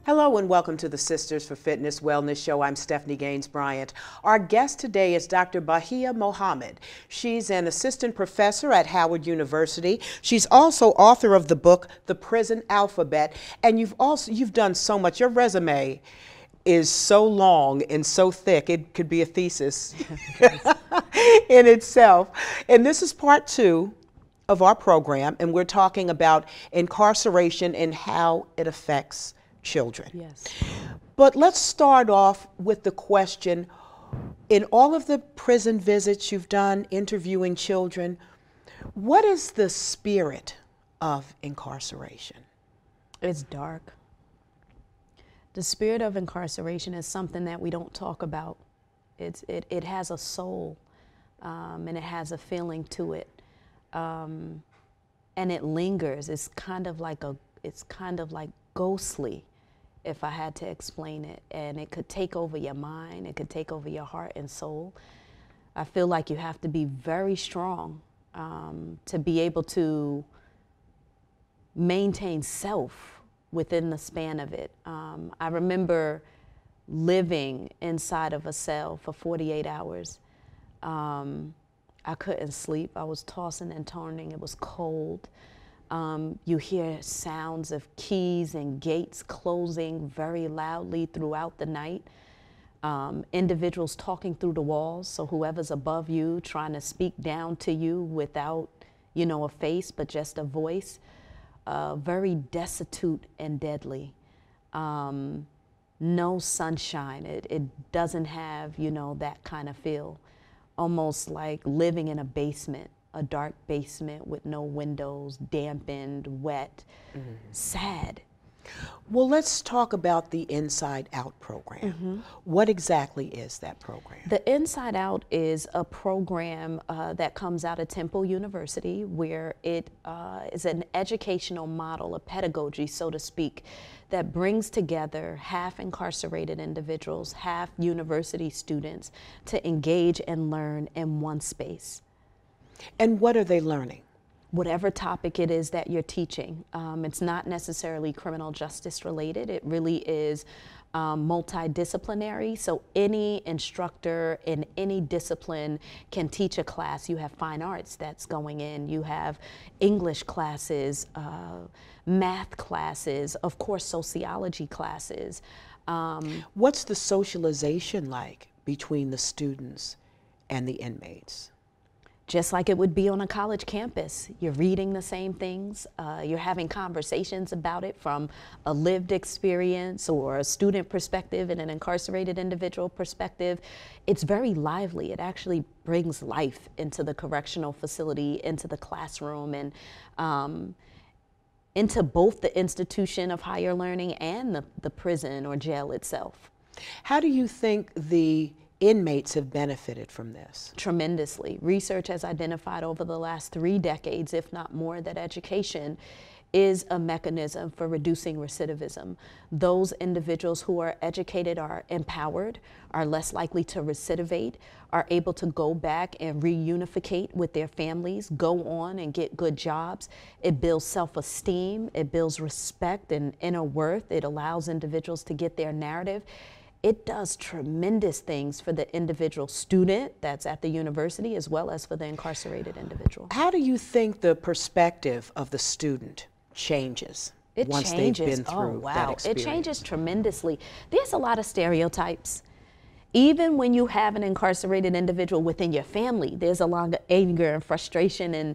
Hello and welcome to the Sisters for Fitness Wellness Show. I'm Stephanie Gaines-Bryant. Our guest today is Dr. Bahiyyah Muhammad. She's an assistant professor at Howard University. She's also author of the book, The Prison Alphabet. And you've done so much. Your resume is so long and so thick, it could be a thesis in itself. And this is part 2 of our program, and we're talking about incarceration and how it affects children. Yes. But let's start off with the question, in all of the prison visits you've done interviewing children, what is the spirit of incarceration? It's dark. The spirit of incarceration is something that we don't talk about. It has a soul, and it has a feeling to it, and it lingers. It's kind of like ghostly, if I had to explain it, and it could take over your mind, it could take over your heart and soul. I feel like you have to be very strong to be able to maintain self within the span of it. I remember living inside of a cell for 48 hours. I couldn't sleep. I was tossing and turning. It was cold. You hear sounds of keys and gates closing very loudly throughout the night. Individuals talking through the walls, so whoever's above you trying to speak down to you without, a face, but just a voice. Very destitute and deadly. No sunshine. It doesn't have, that kind of feel. Almost like living in a basement. A dark basement with no windows, dampened, wet, sad. Well, let's talk about the Inside Out program. What exactly is that program? The Inside Out is a program that comes out of Temple University, where it is an educational model, a pedagogy, so to speak, that brings together half incarcerated individuals, half university students to engage and learn in one space. And what are they learning? Whatever topic it is that you're teaching. It's not necessarily criminal justice related. It really is multidisciplinary. So any instructor in any discipline can teach a class. You have fine arts that's going in. You have English classes, math classes, of course, sociology classes. What's the socialization like between the students and the inmates? Just like it would be on a college campus. You're reading the same things, you're having conversations about it from a lived experience or a student perspective and an incarcerated individual perspective. It's very lively. It actually brings life into the correctional facility, into the classroom, and into both the institution of higher learning and the prison or jail itself. How do you think the inmates have benefited from this? Tremendously. Research has identified over the last 3 decades, if not more, that education is a mechanism for reducing recidivism. Those individuals who are educated are empowered, are less likely to recidivate, are able to go back and reunificate with their families, go on and get good jobs. It builds self-esteem, it builds respect and inner worth. It allows individuals to get their narrative. It does tremendous things for the individual student that's at the university as well as for the incarcerated individual. How do you think the perspective of the student changes once they've been through that experience? It changes tremendously. There's a lot of stereotypes. Even when you have an incarcerated individual within your family, there's a lot of anger and frustration and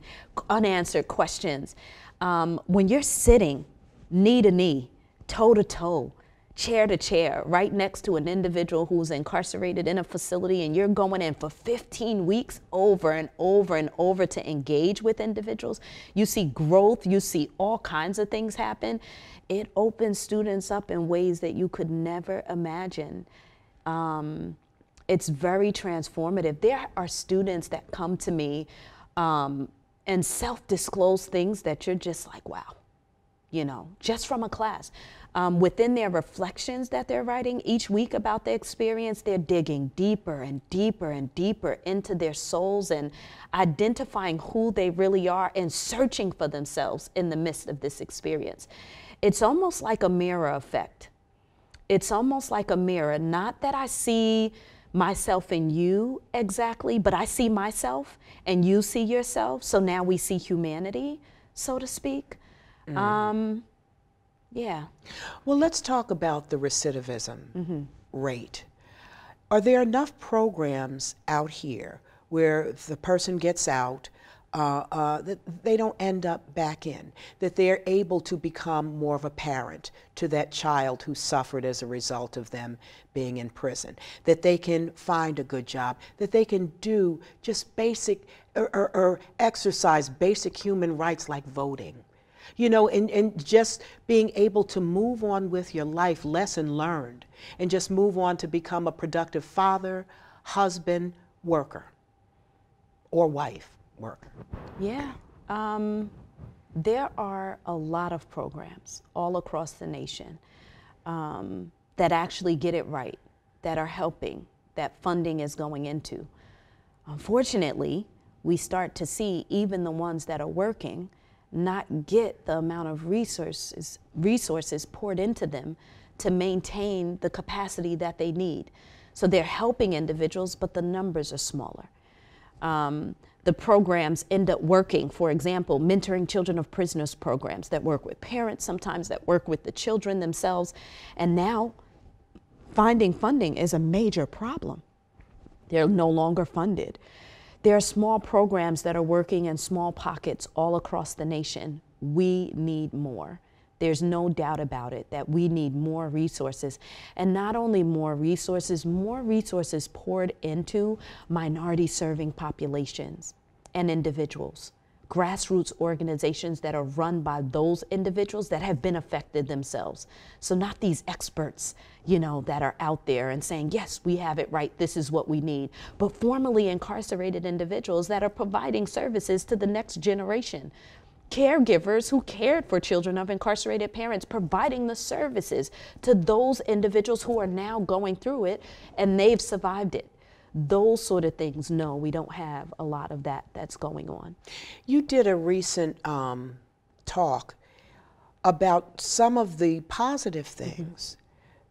unanswered questions. When you're sitting knee to knee, toe to toe, chair to chair, right next to an individual who's incarcerated in a facility, and you're going in for 15 weeks over and over and over to engage with individuals, you see growth, you see all kinds of things happen. It opens students up in ways that you could never imagine. It's very transformative. There are students that come to me and self-disclose things that you're just like, wow, just from a class. Within their reflections that they're writing each week about the experience, they're digging deeper and deeper and deeper into their souls and identifying who they really are and searching for themselves in the midst of this experience. It's almost like a mirror effect. it's almost like a mirror. Not that I see myself in you exactly, but I see myself and you see yourself. So now we see humanity, so to speak. Yeah. Well, let's talk about the recidivism rate. Are there enough programs out here where the person gets out, that they don't end up back in, that they're able to become more of a parent to that child who suffered as a result of them being in prison, that they can find a good job, that they can do just basic or exercise basic human rights like voting? You know, and just being able to move on with your life, lesson learned, and just move on to become a productive father, husband, worker, or wife, worker. Yeah. There are a lot of programs all across the nation that actually get it right, that are helping, that funding is going into. Unfortunately, we start to see even the ones that are working not get the amount of resources poured into them to maintain the capacity that they need. So they're helping individuals, but the numbers are smaller. The programs end up working, for example, mentoring children of prisoners programs that work with parents, sometimes that work with the children themselves. And now finding funding is a major problem. They're no longer funded. There are small programs that are working in small pockets all across the nation. We need more. There's no doubt about it that we need more resources. And not only more resources poured into minority serving populations and individuals. Grassroots organizations that are run by those individuals that have been affected themselves. So not these experts, you know, that are out there and saying, yes, we have it right, this is what we need, but formerly incarcerated individuals that are providing services to the next generation. Caregivers who cared for children of incarcerated parents, providing the services to those individuals who are now going through it and they've survived it. Those sort of things, no, we don't have a lot of that that's going on. You did a recent talk about some of the positive things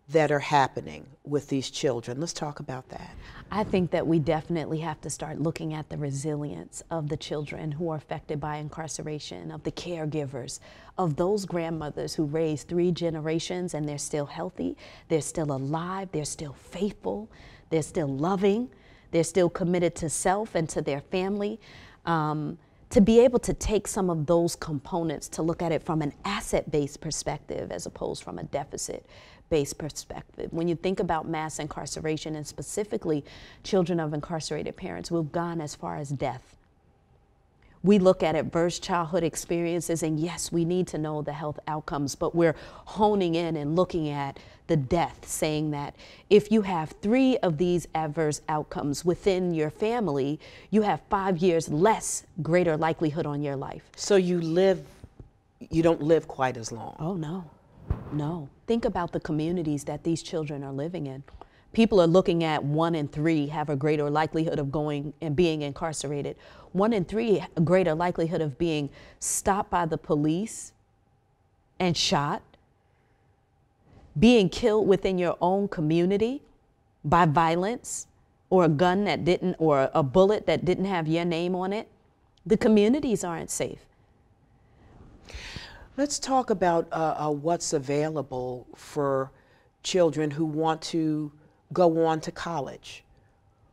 that are happening with these children. Let's talk about that. I think that we definitely have to start looking at the resilience of the children who are affected by incarceration, of the caregivers, of those grandmothers who raised 3 generations and they're still healthy, they're still alive, they're still faithful, they're still loving, they're still committed to self and to their family. To be able to take some of those components to look at it from an asset-based perspective as opposed from a deficit-based perspective. When you think about mass incarceration and specifically children of incarcerated parents, we've gone as far as death. We look at adverse childhood experiences, and yes, we need to know the health outcomes, but we're honing in and looking at the death, saying that if you have 3 of these adverse outcomes within your family, you have 5 years less greater likelihood on your life. So you don't live quite as long. Oh, no, no. Think about the communities that these children are living in. People are looking at 1 in 3 have a greater likelihood of going and being incarcerated. 1 in 3 a greater likelihood of being stopped by the police and shot. Being killed within your own community by violence or a gun that didn't, or a bullet that didn't have your name on it. The communities aren't safe. Let's talk about what's available for children who want to go on to college,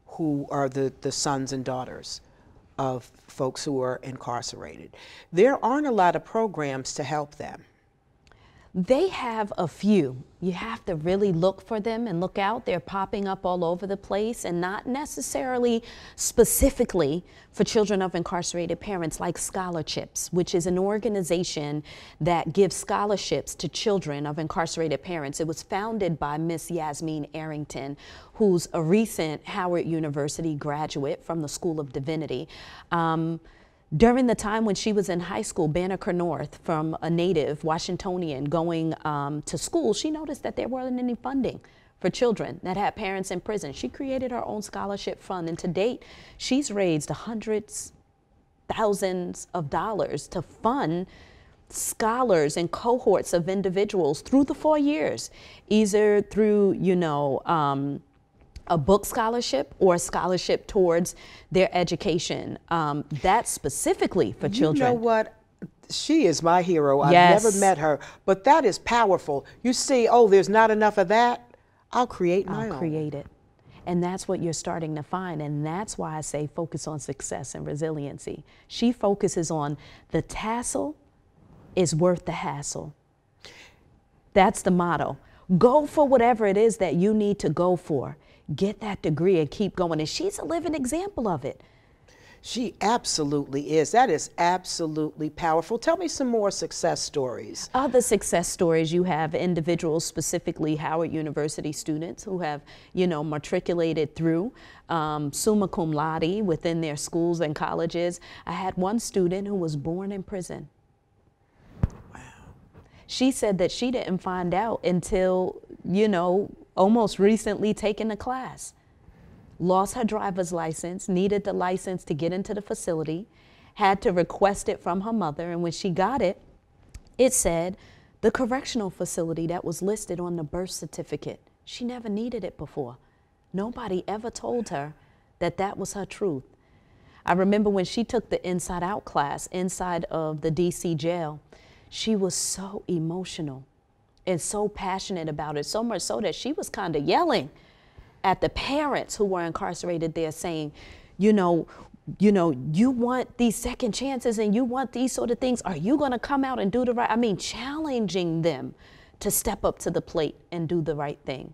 who are the sons and daughters of folks who are incarcerated. There aren't a lot of programs to help them. They have a few. You have to really look for them and look out. They're popping up all over the place, and not necessarily specifically for children of incarcerated parents, like Scholarships, which is an organization that gives scholarships to children of incarcerated parents. It was founded by Miss Yasmin Arrington, who's a recent Howard University graduate from the School of Divinity. During the time when she was in high school, Banneker North, from a native Washingtonian going to school, she noticed that there wasn't any funding for children that had parents in prison. She created her own scholarship fund, and to date, she's raised hundreds, thousands of dollars to fund scholars and cohorts of individuals through the 4 years, either through, you know, a book scholarship or a scholarship towards their education. That's specifically for children. You know what? She is my hero. Yes. I've never met her, but that is powerful. You see, oh, there's not enough of that. I'll create my own. I'll create it. And that's what you're starting to find. And that's why I say focus on success and resiliency. She focuses on the tassel is worth the hassle. That's the motto. Go for whatever it is that you need to go for. Get that degree and keep going. And she's a living example of it. She absolutely is. That is absolutely powerful. Tell me some more success stories. Other success stories, you have individuals, specifically Howard University students who have, you know, matriculated through summa cum laude within their schools and colleges. I had one student who was born in prison. Wow. She said that she didn't find out until, you know, almost recently taking the class. Lost her driver's license, needed the license to get into the facility, had to request it from her mother, and when she got it, it said the correctional facility that was listed on the birth certificate. She never needed it before. Nobody ever told her that that was her truth. I remember when she took the Inside Out class inside of the DC jail, she was so emotional and so passionate about it, so much so that she was kind of yelling at the parents who were incarcerated there, saying, you want these second chances and you want these sort of things. Are you going to come out and do the right? I mean, challenging them to step up to the plate and do the right thing.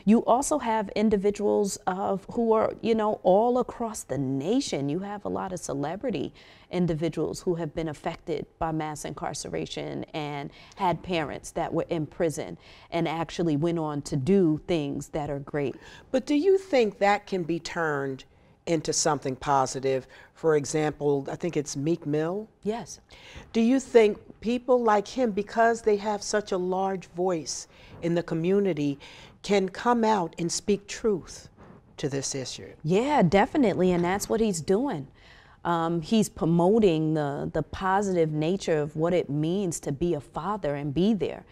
You also have individuals who are, you know, all across the nation. You have a lot of celebrity individuals who have been affected by mass incarceration and had parents that were in prison and actually went on to do things that are great. But do you think that can be turned into something positive? For example, I think it's Meek Mill. Yes. Do you think people like him, because they have such a large voice in the community, can come out and speak truth to this issue? Yeah, definitely, and that's what he's doing. He's promoting the positive nature of what it means to be a father and be there.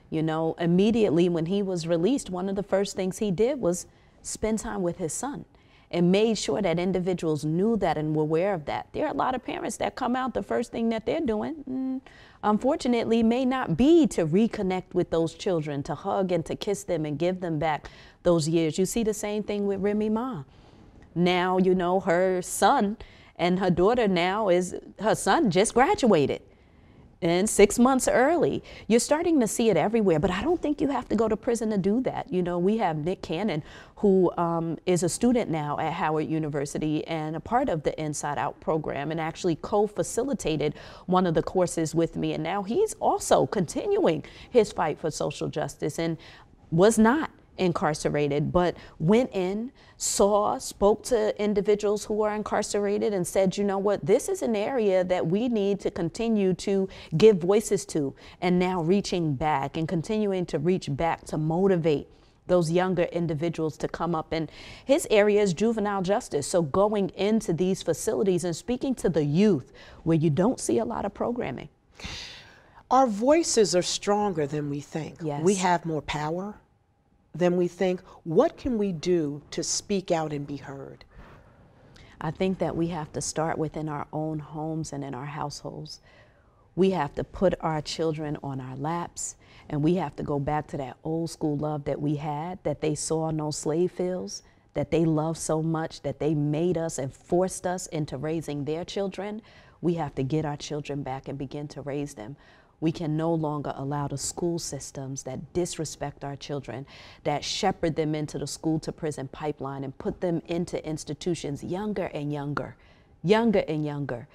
You know, immediately when he was released, one of the first things he did was spend time with his son and made sure that individuals knew that and were aware of that. There are a lot of parents that come out, the first thing that they're doing, unfortunately, may not be to reconnect with those children, to hug and to kiss them and give them back those years. You see the same thing with Remy Ma. Now, you know, her son and her daughter now her son just graduated. And 6 months early. You're starting to see it everywhere, but I don't think you have to go to prison to do that. You know, we have Nick Cannon, who is a student now at Howard University and a part of the Inside Out program, and actually co-facilitated one of the courses with me. And now he's also continuing his fight for social justice and was not incarcerated, but went in, spoke to individuals who are incarcerated and said, you know what, this is an area that we need to continue to give voices to, and now reaching back and continuing to reach back to motivate those younger individuals to come up. And his area is juvenile justice, so going into these facilities and speaking to the youth where you don't see a lot of programming. Our voices are stronger than we think. Yes. We have more power than we think. What can we do to speak out and be heard? I think that we have to start within our own homes and in our households. We have to put our children on our laps, and we have to go back to that old school love that we had, that they saw in those slave fields, that they loved so much, that they made us and forced us into raising their children. We have to get our children back and begin to raise them. We can no longer allow the school systems that disrespect our children, that shepherd them into the school to prison pipeline and put them into institutions younger and younger, younger and younger.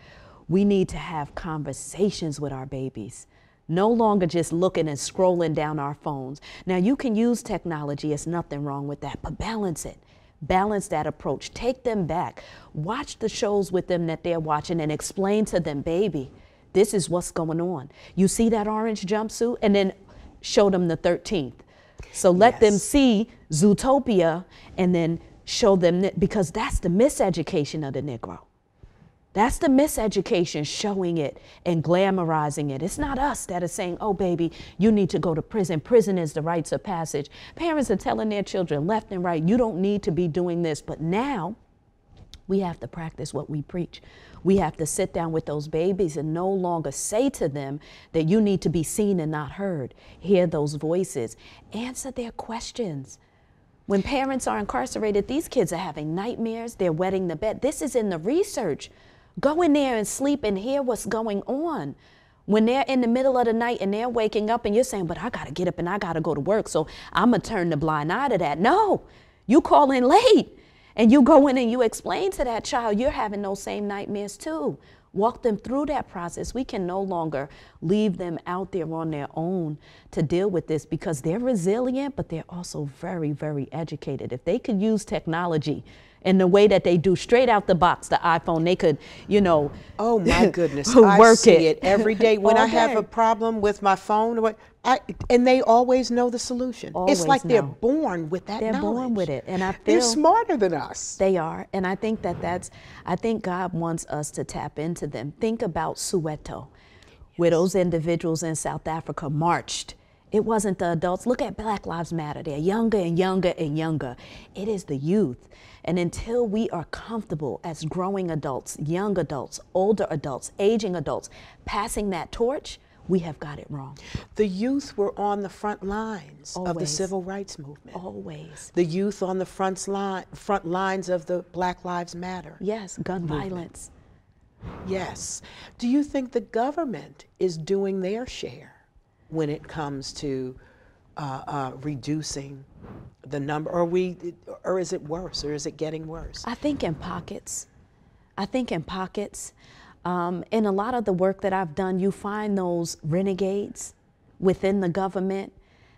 We need to have conversations with our babies, no longer just looking and scrolling down our phones. Now, you can use technology, there's nothing wrong with that, but balance it. Balance that approach. Take them back. Watch the shows with them that they're watching and explain to them, baby, this is what's going on. You see that orange jumpsuit? And then show them the 13th. So let them see Zootopia and then show them, because that's the miseducation of the Negro. That's the miseducation, showing it and glamorizing it. It's not us that is saying, oh, baby, you need to go to prison. Prison is the rites of passage. Parents are telling their children left and right, you don't need to be doing this. But now we have to practice what we preach. We have to sit down with those babies and no longer say to them that you need to be seen and not heard. Hear those voices. Answer their questions. When parents are incarcerated, these kids are having nightmares. They're wetting the bed. This is in the research. Go in there and sleep and hear what's going on. When they're in the middle of the night and they're waking up and you're saying, but I got to get up and I got to go to work, so I'm going to turn the blind eye to that. No, you call in late and you go in and you explain to that child you're having those same nightmares too. Walk them through that process. We can no longer leave them out there on their own to deal with this, because they're resilient, but they're also very, very educated. If they could use technology in the way that they do straight out the box, the iPhone, they could, you know. Oh my goodness, work I see it every day when I day. have a problem with my phone. And they always know the solution. Always it's like know. they're born with that knowledge. They're born with it, and I feel they're smarter than us. They are, and I think I think God wants us to tap into them. Think about Soweto, where those individuals in South Africa marched. It wasn't the adults. Look at Black Lives Matter. They're younger and younger and younger. It is the youth. And until we are comfortable as growing adults, young adults, older adults, aging adults, passing that torch, we have got it wrong. The youth were on the front lines of the Always. civil rights movement. Always. The youth on the front lines of the Black Lives Matter. Yes, gun movement. violence. Yes. Do you think the government is doing their share when it comes to reducing the number, or is it worse, or is it getting worse? I think in pockets. In a lot of the work that I've done, you find those renegades within the government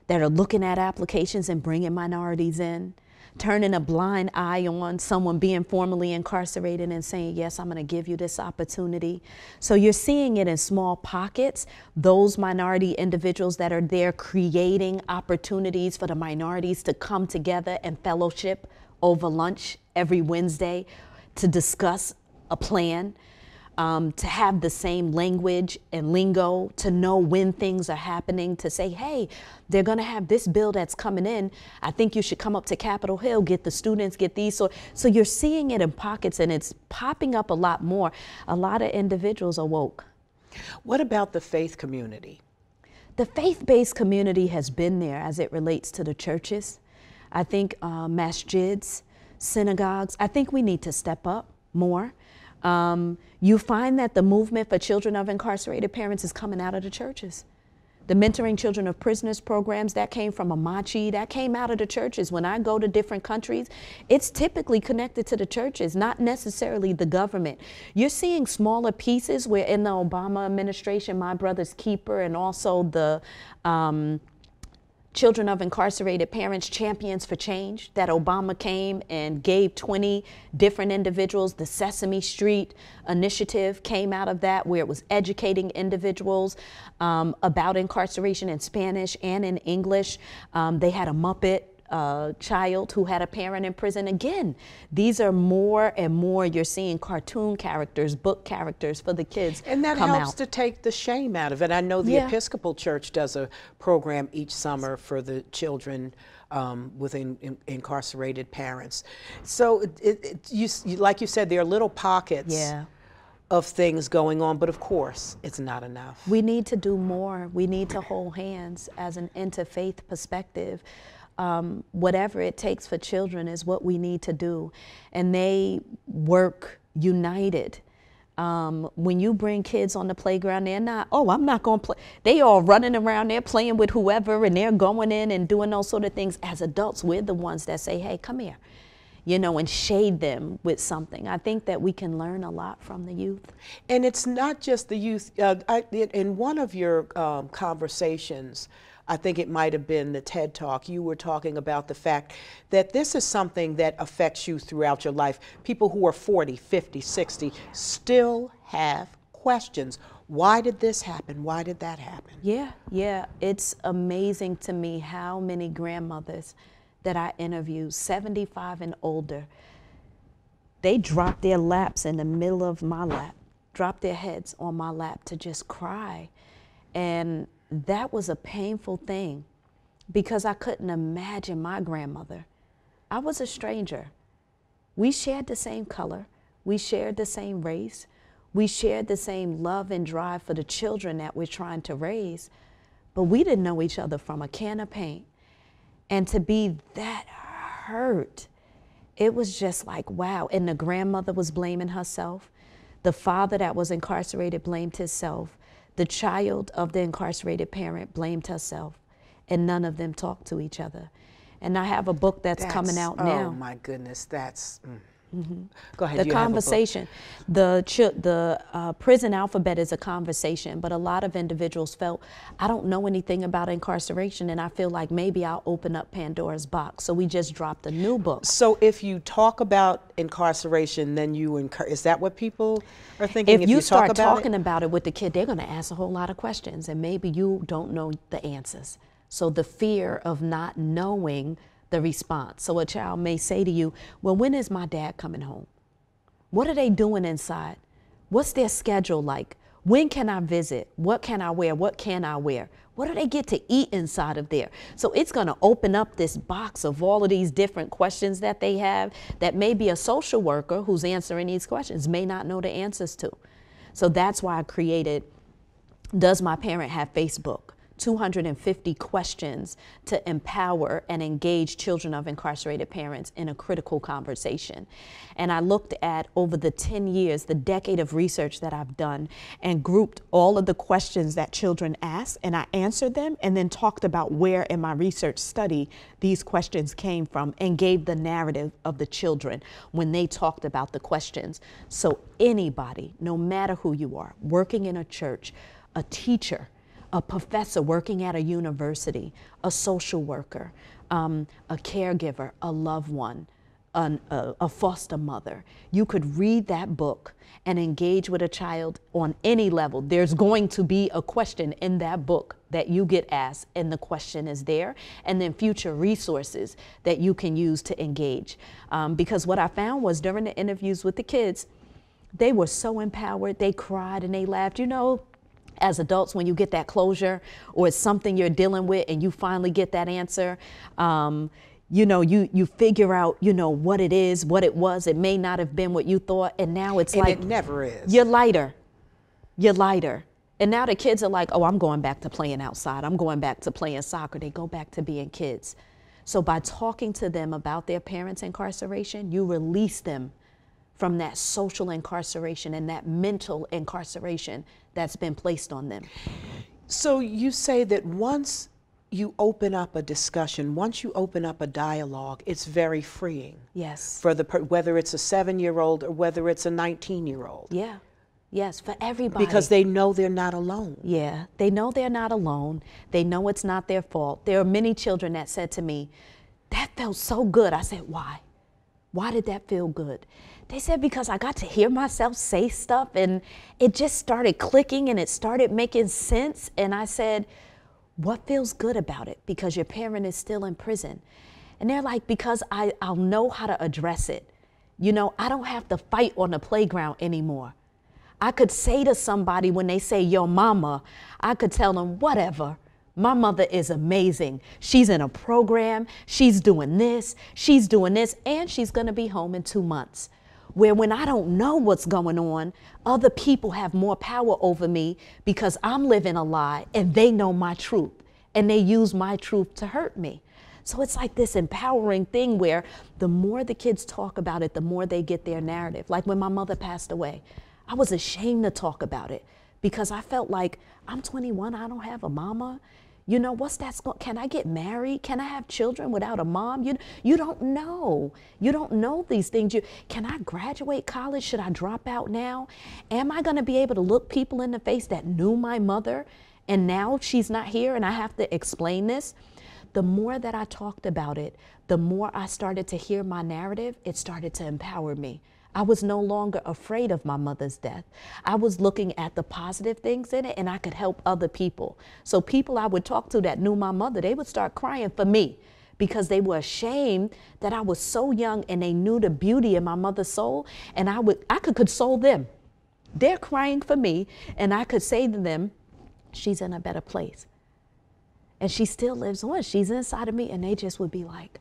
that are looking at applications and bringing minorities in, turning a blind eye on someone being formerly incarcerated and saying, yes, I'm going to give you this opportunity. So you're seeing it in small pockets, those minority individuals that are there creating opportunities for the minorities to come together and fellowship over lunch every Wednesday to discuss a plan. To have the same language and lingo, to know when things are happening, to say, hey, they're going to have this bill that's coming in. I think you should come up to Capitol Hill, get the students, get these. So you're seeing it in pockets, and it's popping up a lot more. A lot of individuals are woke. What about the faith community? The faith-based community has been there as it relates to the churches. I think masjids, synagogues, I think we need to step up more. You find that the movement for Children of Incarcerated Parents is coming out of the churches. The Mentoring Children of Prisoners programs, that came from Amachi, that came out of the churches. When I go to different countries, it's typically connected to the churches, not necessarily the government. You're seeing smaller pieces where in the Obama administration, My Brother's Keeper, and also the Children of Incarcerated Parents Champions for Change, that Obama came and gave 20 different individuals. The Sesame Street initiative came out of that, where it was educating individuals about incarceration in Spanish and in English. They had a Muppet child who had a parent in prison. Again, these are more and more, you're seeing cartoon characters, book characters for the kids. And that helps to take the shame out of it. I know the Episcopal Church does a program each summer for the children within incarcerated parents. So like you said, there are little pockets of things going on, but of course it's not enough. We need to do more. We need to hold hands as an interfaith perspective. Whatever it takes for children is what we need to do. And they work united. When you bring kids on the playground, they're not, oh, I'm not going to play. They all running around there playing with whoever, and they're going in and doing those sort of things. As adults, we're the ones that say, hey, come here, you know, and shade them with something. I think that we can learn a lot from the youth. And it's not just the youth. In one of your conversations, I think it might have been the TED Talk, you were talking about the fact that this is something that affects you throughout your life. People who are 40, 50, 60 still have questions. Why did this happen? Why did that happen? Yeah. It's amazing to me how many grandmothers that I interview, 75 and older, they drop their laps in the middle of my lap. drop their heads on my lap to just cry. And that was a painful thing because I couldn't imagine my grandmother. I was a stranger. We shared the same color. We shared the same race. We shared the same love and drive for the children that we're trying to raise. But we didn't know each other from a can of paint. And to be that hurt, it was just like, wow. And the grandmother was blaming herself. The father that was incarcerated blamed himself. The child of the incarcerated parent blamed herself. And none of them talked to each other. And I have a book that's coming out now. Oh my goodness, that's... Go ahead. The conversation. The prison alphabet is a conversation, but a lot of individuals felt, I don't know anything about incarceration, and I feel like maybe I'll open up Pandora's box. So we just dropped a new book. So if you talk about incarceration, then you is that what people are thinking? If you start talking about it with the kid, they're going to ask a whole lot of questions, and maybe you don't know the answers. So the fear of not knowing the response. So a child may say to you, well, when is my dad coming home? What are they doing inside? What's their schedule like? When can I visit? What can I wear? What can I wear? What do they get to eat inside of there? So it's going to open up this box of all of these different questions that they have that maybe a social worker who's answering these questions may not know the answers to. So that's why I created, Does My Parent Have Facebook? 250 questions to empower and engage children of incarcerated parents in a critical conversation. And I looked at, over the 10 years, the decade of research that I've done, and grouped all of the questions that children ask, and I answered them, and then talked about where in my research study these questions came from, and gave the narrative of the children when they talked about the questions. So anybody, no matter who you are, working in a church, a teacher, a professor working at a university, a social worker, a caregiver, a loved one, a foster mother. You could read that book and engage with a child on any level. There's going to be a question in that book that you get asked, and the question is there, and then future resources that you can use to engage. Because what I found was, during the interviews with the kids, they were so empowered. They cried and they laughed. You know, as adults, when you get that closure, or it's something you're dealing with and you finally get that answer, you know, you figure out, you know, what it is, what it was. It may not have been what you thought, and now it's like, it never is. You're lighter. You're lighter. And now the kids are like, oh, I'm going back to playing outside. I'm going back to playing soccer. They go back to being kids. So by talking to them about their parents' incarceration, you release them from that social incarceration and that mental incarceration that's been placed on them. So you say that once you open up a discussion, once you open up a dialogue, it's very freeing. Yes. For whether it's a 7-year-old or whether it's a 19-year-old. Yeah. Yes, for everybody. Because they know they're not alone. Yeah, they know they're not alone. They know it's not their fault. There are many children that said to me, that felt so good. I said, why? Why did that feel good? They said, because I got to hear myself say stuff, and it just started clicking and it started making sense. And I said, what feels good about it? Because your parent is still in prison. And they're like, because I'll know how to address it. You know, I don't have to fight on the playground anymore. I could say to somebody when they say, your mama, I could tell them, whatever. My mother is amazing. She's in a program. She's doing this. She's doing this. And she's going to be home in 2 months. Where when I don't know what's going on, other people have more power over me because I'm living a lie and they know my truth, and they use my truth to hurt me. So it's like this empowering thing where the more the kids talk about it, the more they get their narrative. Like when my mother passed away, I was ashamed to talk about it because I felt like, I'm 21, I don't have a mama. You know, what's that? Can I get married? Can I have children without a mom? You don't know. You don't know these things. Can I graduate college? Should I drop out now? Am I going to be able to look people in the face that knew my mother and now she's not here and I have to explain this? The more that I talked about it, the more I started to hear my narrative, it started to empower me. I was no longer afraid of my mother's death. I was looking at the positive things in it, and I could help other people. So people I would talk to that knew my mother, they would start crying for me because they were ashamed that I was so young and they knew the beauty in my mother's soul, and I could console them. They're crying for me, and I could say to them, she's in a better place. And she still lives on. She's inside of me, and they just would be like,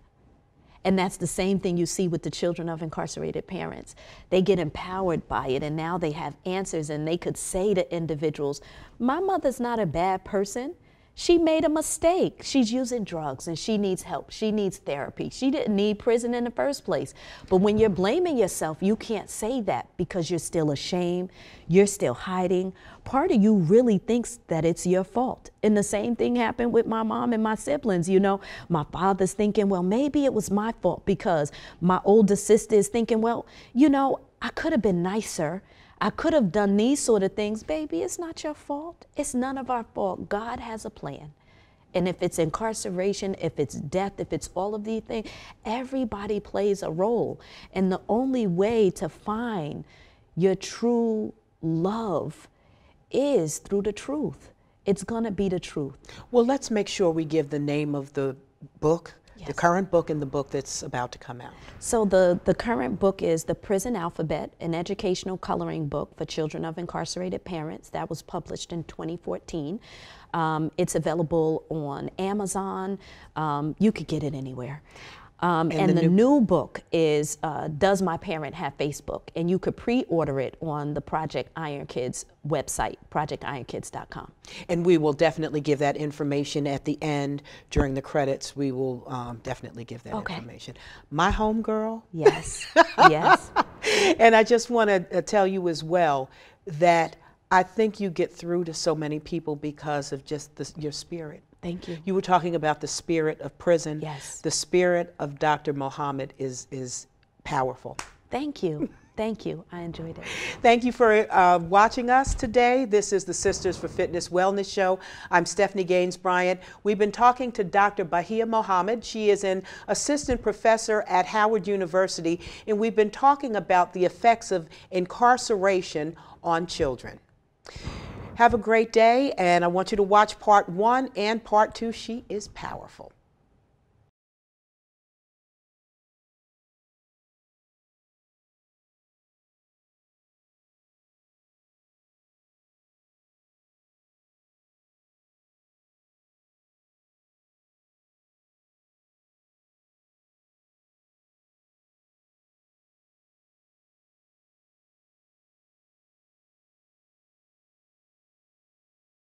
and that's the same thing you see with the children of incarcerated parents. They get empowered by it, and now they have answers, and they could say to individuals, my mother's not a bad person. She made a mistake. She's using drugs and she needs help. She needs therapy. She didn't need prison in the first place. But when you're blaming yourself, you can't say that because you're still ashamed. You're still hiding. Part of you really thinks that it's your fault. And the same thing happened with my mom and my siblings. You know, my father's thinking, well, maybe it was my fault because my older sister is thinking, well, you know, I could have been nicer. I could have done these sort of things. Baby, it's not your fault. It's none of our fault. God has a plan. And if it's incarceration, if it's death, if it's all of these things, everybody plays a role. And the only way to find your true love is through the truth. It's going to be the truth. Well, let's make sure we give the name of the book. Yes. The current book and the book that's about to come out. So the current book is The Prison Alphabet, an educational coloring book for children of incarcerated parents. That was published in 2014. It's available on Amazon. You could get it anywhere. And the new book is Does My Parent Have Facebook? And you could pre-order it on the Project Iron Kids website, projectironkids.com. And we will definitely give that information at the end during the credits. We will definitely give that information. My homegirl. Yes, yes. And I just want to tell you as well that I think you get through to so many people because of just your spirit. Thank you. You were talking about the spirit of prison. Yes. The spirit of Dr. Muhammad is powerful. Thank you. Thank you. I enjoyed it. Thank you for watching us today. This is the Sisters for Fitness Wellness Show. I'm Stephanie Gaines-Bryant. We've been talking to Dr. Bahiyyah Muhammad. She is an assistant professor at Howard University, and we've been talking about the effects of incarceration on children. Have a great day, and I want you to watch part 1 and part 2. She is powerful.